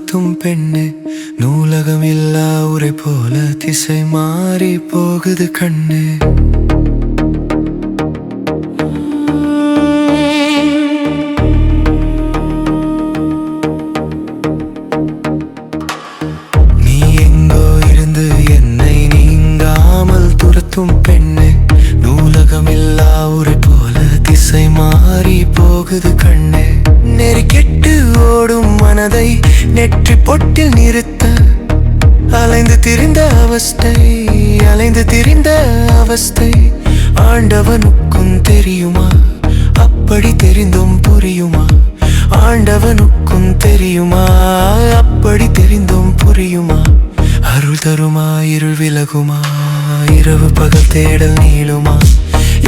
துரத்தும் பெண்ணு நூலகமில்லா உரை போல திசை மாறி போகுது கண்ணு. நீ எங்கோ இருந்து என்னை நீங்காமல் துரத்தும் பெண்ணு நூலகமில்லா உரை போல திசை மாறி போகுது கண்ணு. நெறிக்கெட்டு ஓடும் மனதை நெற்றி பொட்டில் நிறுத்த அலைந்து திரிந்த அவஸ்தை ஆண்டவனுக்கும் தெரியுமா? அப்படி தெரிந்தும் புரியுமா? ஆண்டவனுக்கும் தெரியுமா? அப்படி தெரிந்தும் புரியுமா? அருள் தருமா? இருள் விலகுமா? இரவு பகல் தேடல் நீளுமா?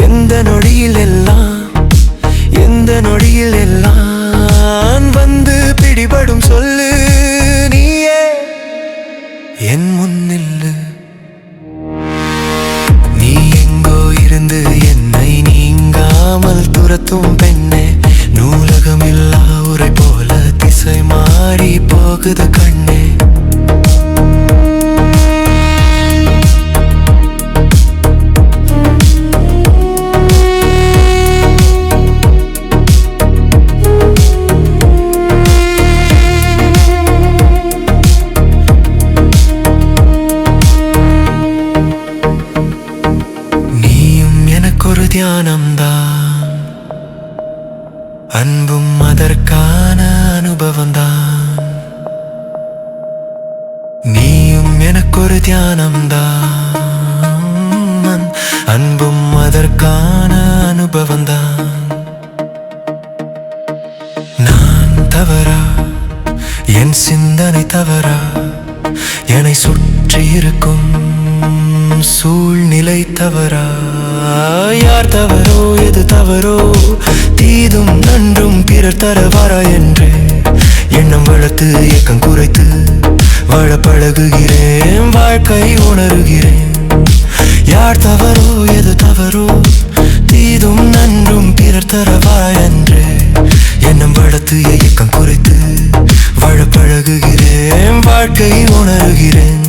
எந்த நொடியில் எல்லாம் வந்து பிடிபடும் சொல்லு நீயே என் முன்னில்லு. நீ எங்கோ இருந்து என்னை நீங்காமல் துரத்தும் பெண்ணே நூலகமில்லா உரை போல திசை மாறி போகுது கண்ணே. ஒரு தியானம்தான் அன்பும் அதற்கான அனுபவம்தான். நீயும் எனக்கொரு தியானம்தான் அன்பும் அதற்கான அனுபவம்தான். நான் தவறா? என் சிந்தனை தவறா? என்னை சுற்றி இருக்கும் சூழ்நிலை தவறா? யார் தவறோ எது தவறோ தீதும் நன்றும் பிறர் தரவாரா என்று எண்ணம் வளர்த்து ஏக்கம் குறைத்து வாழ பழகுகிறேன், வாழ்க்கை உணர்கிறேன். யார் தவறோ எது தவறோ தீதும் நன்றும் பிறர் தரவாரா என்று எண்ணம் வளர்த்து ஏக்கம் குறைத்து வாழ பழகுகிறேன், வாழ்க்கை உணர்கிறேன்.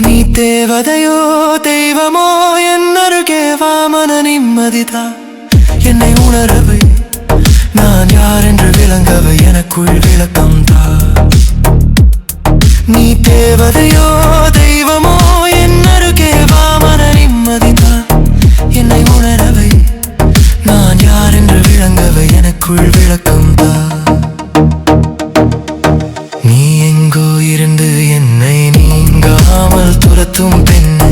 நீ தேவதையோ தெய்வமோ என் அருகே வா, மன நிம்மதிதா என்னை உணரவை. நான் யார் என்று விளங்கவை எனக்குள் விளக்கம் தா. நீ தேவதையோ தெய்வமோ என் அருகே வா, மன நிம்மதிதா என்னை உணரவை. நான் யார் என்று விளங்கவை எனக்குள் விளக்கம் தா. நீ எங்கோ இருந்து என்னை நீங்காமல் துரத்தும் பெண்ணு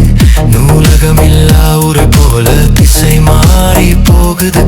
நூலகமில்லா உரை போல திசை மாறி போகுது.